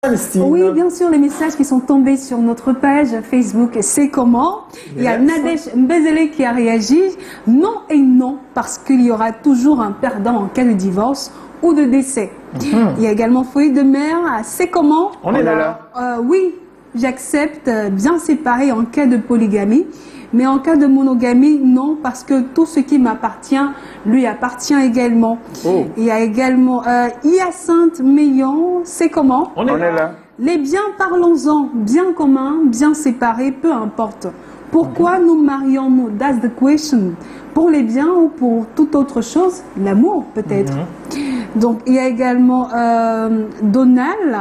Christine. Oui, bien sûr, les messages qui sont tombés sur notre page Facebook, c'est comment. Il y a Nadège Mbezele qui a réagi. Non et non, parce qu'il y aura toujours un perdant en cas de divorce ou de décès. Il y a également Fouille de mer, c'est comment. On est là. Oui, j'accepte bien séparé en cas de polygamie. Mais en cas de monogamie, non, parce que tout ce qui m'appartient, lui appartient également. Il y a également Hyacinthe Meillon, c'est comment. On est là. Les biens, parlons-en, bien communs, bien séparés, peu importe. Pourquoi nous marions-nous? That's the question. Pour les biens ou pour toute autre chose? L'amour, peut-être. Donc, il y a également Donald.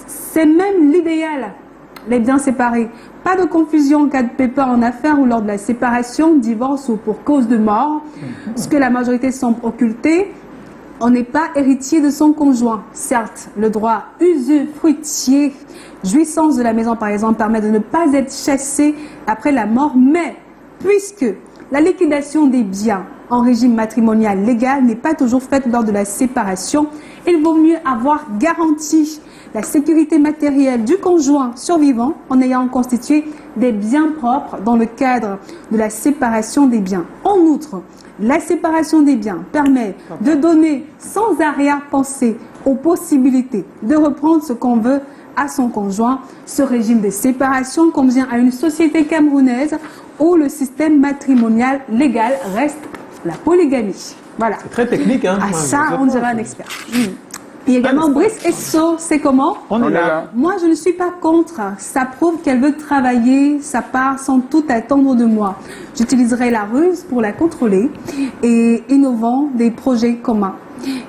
C'est même l'idéal, les biens séparés. Pas de confusion en cas de pépin en affaires ou lors de la séparation, divorce ou pour cause de mort. Ce que la majorité semble occulter, on n'est pas héritier de son conjoint. Certes, le droit usufruitier, jouissance de la maison par exemple, permet de ne pas être chassé après la mort, mais puisque la liquidation des biens en régime matrimonial légal n'est pas toujours faite lors de la séparation, il vaut mieux avoir garanti la sécurité matérielle du conjoint survivant en ayant constitué des biens propres dans le cadre de la séparation des biens. En outre, la séparation des biens permet de donner sans arrière-pensée aux possibilités de reprendre ce qu'on veut à son conjoint. Ce régime de séparation convient à une société camerounaise où le système matrimonial légal reste la polygamie. Voilà. C'est très technique, hein. Ça, on dirait un expert. Il y a également Brice Esso, c'est comment? On est là. Moi, je ne suis pas contre. Ça prouve qu'elle veut travailler sa part sans tout attendre de moi. J'utiliserai la ruse pour la contrôler et innovant des projets communs.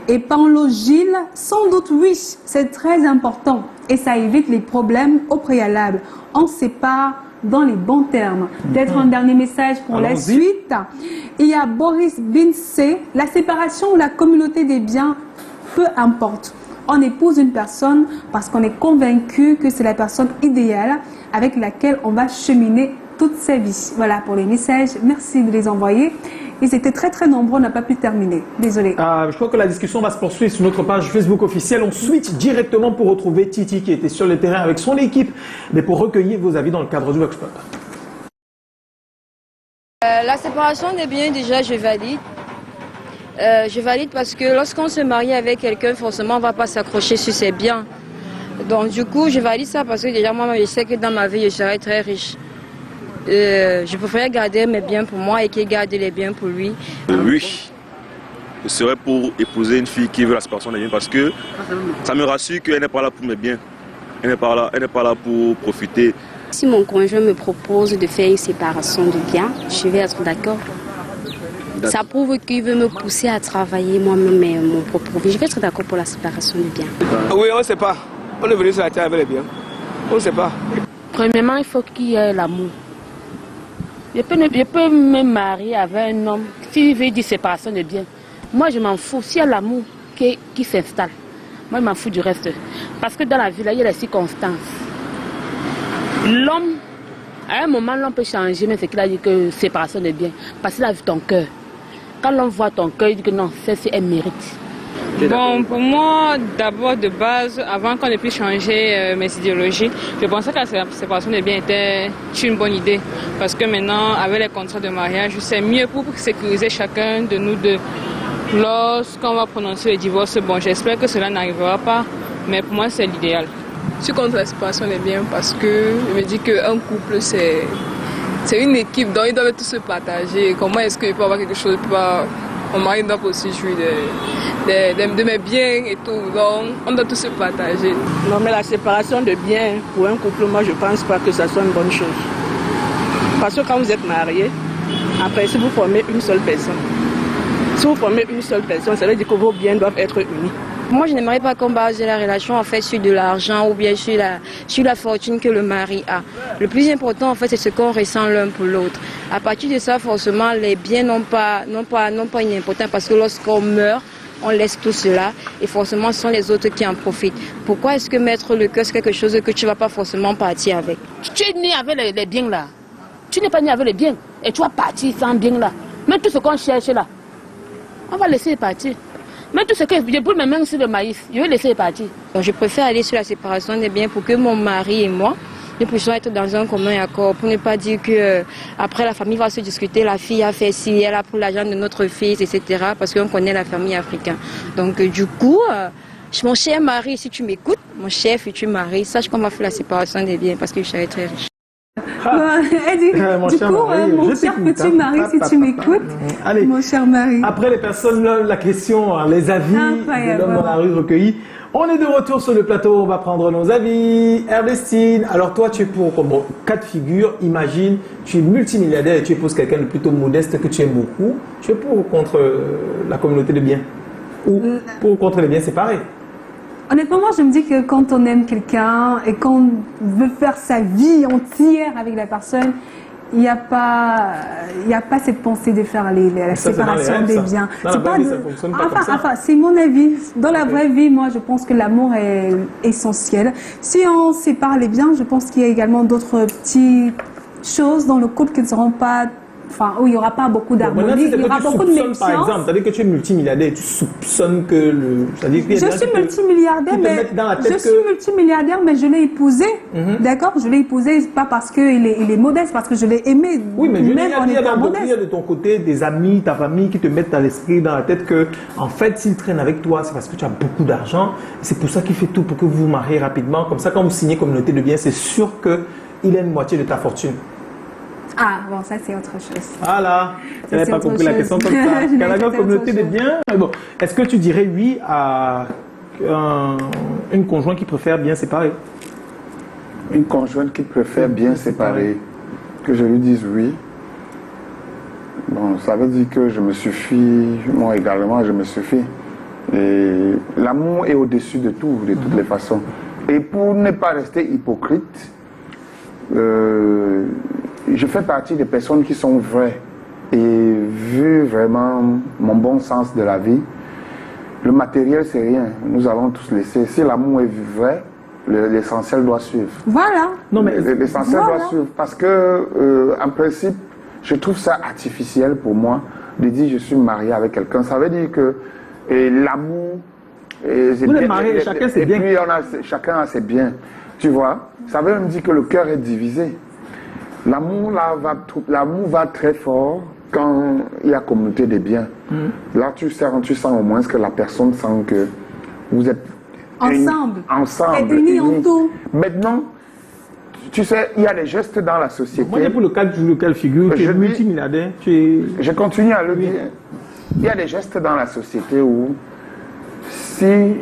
Et Paolo Gilles, sans doute oui, c'est très important et ça évite les problèmes au préalable. On sépare dans les bons termes. Peut-être un dernier message pour la suite. Il y a Boris Binse, la séparation ou la communauté des biens, peu importe. On épouse une personne parce qu'on est convaincu que c'est la personne idéale avec laquelle on va cheminer toute sa vie. Voilà pour les messages. Merci de les envoyer. Ils étaient très nombreux, on n'a pas pu terminer. Désolé. Je crois que la discussion va se poursuivre sur notre page Facebook officielle. On switch directement pour retrouver Titi qui était sur le terrain avec son équipe, mais pour recueillir vos avis dans le cadre du workshop. La séparation des biens, déjà, je valide. Je valide parce que lorsqu'on se marie avec quelqu'un, forcément, on ne va pas s'accrocher sur ses biens. Donc, du coup, je valide ça parce que déjà, moi, je sais que dans ma vie, je serai très riche. Je préfère garder mes biens pour moi et qu'il garde les biens pour lui. Oui, je serais pour épouser une fille qui veut la séparation des biens parce que ça me rassure qu'elle n'est pas là pour mes biens. Elle n'est pas là pour profiter. Si mon conjoint me propose de faire une séparation de biens, je vais être d'accord. Ça prouve qu'il veut me pousser à travailler moi-même mon propre vie. Je vais être d'accord pour la séparation de biens. Oui, on ne sait pas. On est venu sur la terre avec les biens. On ne sait pas. Premièrement, il faut qu'il y ait l'amour. Je peux me marier avec un homme s'il veut dire séparation de biens. Moi, je m'en fous. S'il y a l'amour qui s'installe, moi, je m'en fous du reste. Parce que dans la vie, là, il y a les circonstances. L'homme, à un moment, l'homme peut changer, mais c'est qu'il a dit que séparation de biens. Parce qu'il a vu ton cœur. Quand l'on voit ton cœur, il dit que non, c'est un mérite. Bon, pour moi, d'abord, de base, avant qu'on ait pu changer mes idéologies, je pensais que la séparation des biens était une bonne idée. Parce que maintenant, avec les contrats de mariage, c'est mieux pour sécuriser chacun de nous deux. Lorsqu'on va prononcer le divorce, bon, j'espère que cela n'arrivera pas, mais pour moi, c'est l'idéal. Je suis contre la séparation des biens parce que je me dis qu'un couple, c'est une équipe, donc ils doivent tous se partager. Comment est-ce qu'il peut y avoir quelque chose, mon mari doit aussi jouir de mes biens et tout, donc on doit tous se partager. Non, mais la séparation de biens pour un couple, moi je pense pas que ça soit une bonne chose. Parce que quand vous êtes mariés, après si vous formez une seule personne, ça veut dire que vos biens doivent être unis. Moi, je n'aimerais pas qu'on base la relation en fait sur de l'argent ou bien sur la fortune que le mari a. Le plus important en fait, c'est ce qu'on ressent l'un pour l'autre. À partir de ça, forcément, les biens n'ont pas une importance parce que lorsqu'on meurt, on laisse tout cela et forcément, ce sont les autres qui en profitent. Pourquoi est-ce que mettre le cœur, c'est quelque chose que tu ne vas pas forcément partir avec? Tu es né avec les biens là. Tu n'es pas né avec les biens et tu vas partir sans biens là. Mais tout ce qu'on cherche là, on va laisser partir. Mais tout ce que je brûle mes mains sur le maïs, je vais laisser partir. Donc, je préfère aller sur la séparation des biens pour que mon mari et moi, nous puissions être dans un commun accord, pour ne pas dire que après la famille va se discuter, la fille a fait ci, elle a pris l'argent de notre fils, etc. Parce qu'on connaît la famille africaine. Donc du coup, mon cher mari, si tu m'écoutes, mon cher futur mari, sache qu'on va faire la séparation des biens parce que je serai très riche. Elle dit, mon cher petit mari, si tu m'écoutes, mon cher mari. Après les personnes, la question, les avis de l'homme dans la rue recueillis. On est de retour sur le plateau, on va prendre nos avis. Ernestine, alors toi tu es pour, bon, cas de figure, imagine, tu es multimilliardaire et tu épouses quelqu'un de plutôt modeste que tu aimes beaucoup. Tu es pour ou contre la communauté de biens? Ou pour ou contre les biens séparés? Honnêtement, moi, je me dis que quand on aime quelqu'un et qu'on veut faire sa vie entière avec la personne, il n'y a pas cette pensée de faire la séparation des biens. Enfin, c'est mon avis. Dans la vraie vie, moi, je pense que l'amour est essentiel. Si on sépare les biens, je pense qu'il y a également d'autres petites choses dans le couple qui ne seront pas... Enfin, où il n'y aura pas beaucoup d'harmonie, il y aura beaucoup de méfiance. Par exemple, c'est-à-dire que tu es multimilliardaire, tu soupçonnes que le... Je suis multimilliardaire, mais je l'ai épousé, d'accord? Je l'ai épousé pas parce qu'il est modeste, parce que je l'ai aimé. Oui, mais il y a de ton côté des amis, ta famille qui te mettent dans l'esprit, dans la tête que, en fait, s'il traîne avec toi, c'est parce que tu as beaucoup d'argent. C'est pour ça qu'il fait tout pour que vous vous mariez rapidement. Comme ça, quand vous signez communauté de biens, c'est sûr qu'il a une moitié de ta fortune. Ah, bon, ça c'est autre chose. Voilà, tu n'avais pas compris la question comme ça. Canada, communauté des biens. Bon, est-ce que tu dirais oui à une conjointe qui préfère bien séparer? Une conjointe qui préfère bien séparer, que je lui dise oui. Bon, ça veut dire que je me suffis, moi également je me suffis. Et l'amour est au-dessus de tout, de toutes les façons. Et pour ne pas rester hypocrite, je fais partie des personnes qui sont vraies. Et vu vraiment mon bon sens de la vie, le matériel c'est rien. Nous allons tous laisser. Si l'amour est vrai, l'essentiel doit suivre. Voilà. Non, mais l'essentiel doit suivre. Parce que, en principe, je trouve ça artificiel pour moi de dire je suis marié avec quelqu'un. Ça veut dire que l'amour... Vous êtes mariés, chacun ses biens. Et puis chacun a ses biens. Tu vois? Ça veut même dire que le cœur est divisé. L'amour va très fort quand il y a communauté des biens. Là, tu sens au moins que la personne sent que vous êtes ensemble et unis en tout. Maintenant, tu sais, il y a des gestes dans la société. Moi, pour le cas de figure, tu es multimilliardaire. Je continue à le dire. Il y a des gestes dans la société où si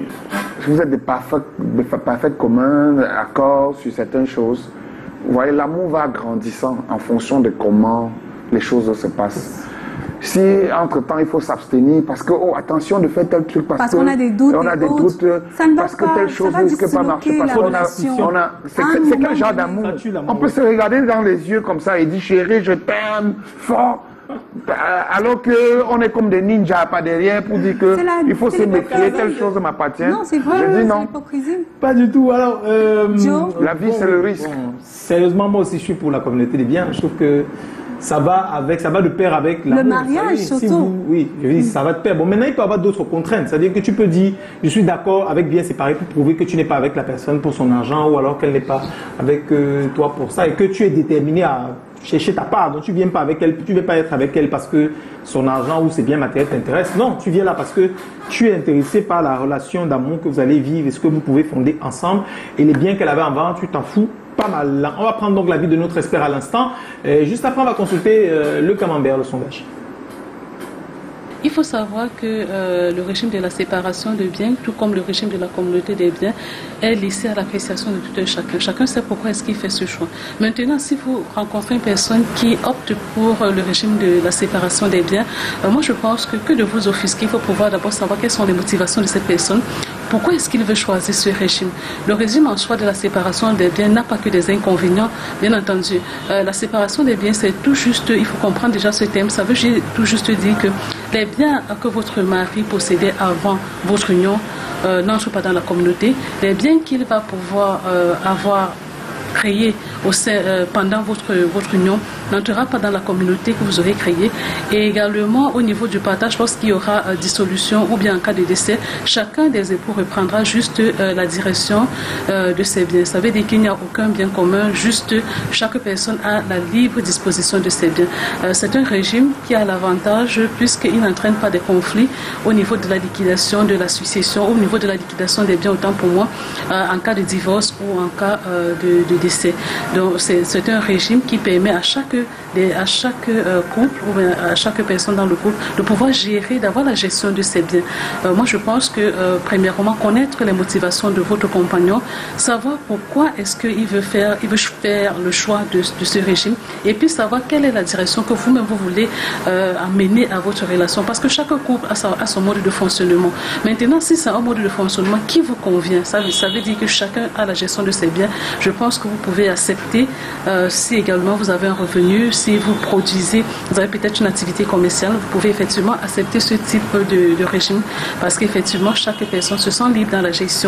vous êtes des parfaits communs, accords sur certaines choses, vous voyez, l'amour va grandissant en fonction de comment les choses se passent. Si entre-temps il faut s'abstenir parce que, oh attention de faire tel truc parce qu'on a des doutes, parce que telle chose ne risque pas marcher, parce qu'on a c'est quel genre d'amour? On peut se regarder dans les yeux comme ça et dire chérie je t'aime fort, alors qu'on est comme des ninjas pas derrière pour dire que il faut se méfier, telle chose m'appartient. Non, c'est vrai, je dis non. Pas du tout. Alors, la vie c'est le risque. Sérieusement, moi aussi je suis pour la communauté des biens. Je trouve que ça va de pair avec l'amour. Le mariage surtout. Oui, je dis, ça va de pair. Bon, maintenant il peut y avoir d'autres contraintes. C'est-à-dire que tu peux dire, je suis d'accord avec bien séparer pour prouver que tu n'es pas avec la personne pour son argent ou alors qu'elle n'est pas avec toi pour ça et que tu es déterminé à chercher ta part. Donc tu viens pas avec elle, tu ne veux pas être avec elle parce que son argent ou ses biens matériels t'intéressent. Non, tu viens là parce que tu es intéressé par la relation d'amour que vous allez vivre et ce que vous pouvez fonder ensemble. Et les biens qu'elle avait avant, tu t'en fous pas mal. On va prendre donc l'avis de notre expert à l'instant. Juste après, on va consulter le camembert, le sondage. Il faut savoir que le régime de la séparation de biens, tout comme le régime de la communauté des biens, est laissé à l'appréciation de tout un chacun. Chacun sait pourquoi est-ce qu'il fait ce choix. Maintenant, si vous rencontrez une personne qui opte pour le régime de la séparation des biens, moi je pense que de vous offusquer, il faut pouvoir d'abord savoir quelles sont les motivations de cette personne. Pourquoi est-ce qu'il veut choisir ce régime? Le régime en soi de la séparation des biens n'a pas que des inconvénients, bien entendu. La séparation des biens, c'est tout juste, il faut comprendre déjà ce terme, ça veut tout juste dire que les biens que votre mari possédait avant votre union n'entrent pas dans la communauté. Les biens qu'il va pouvoir avoir créés pendant votre union n'entrera pas dans la communauté que vous aurez créée. Et également au niveau du partage, lorsqu'il y aura dissolution ou bien en cas de décès, chacun des époux reprendra juste la direction de ses biens. Ça veut dire qu'il n'y a aucun bien commun, juste chaque personne a la libre disposition de ses biens. C'est un régime qui a l'avantage puisqu'il n'entraîne pas de conflits au niveau de la liquidation, de la succession, au niveau de la liquidation des biens, autant pour moi, en cas de divorce ou en cas de décès. Donc c'est un régime qui permet à chaque couple ou à chaque personne dans le couple de pouvoir gérer, d'avoir la gestion de ses biens. Moi je pense que premièrement connaître les motivations de votre compagnon, savoir pourquoi est-ce qu'il veut faire le choix de ce régime, et puis savoir quelle est la direction que vous-même vous voulez amener à votre relation, parce que chaque couple a son mode de fonctionnement. Maintenant, si c'est un mode de fonctionnement qui vous convient, ça veut dire que chacun a la gestion de ses biens, je pense que vous pouvez accepter. Si également vous avez un revenu, si vous produisez, vous avez peut-être une activité commerciale, vous pouvez effectivement accepter ce type de régime, parce qu'effectivement chaque personne se sent libre dans la gestion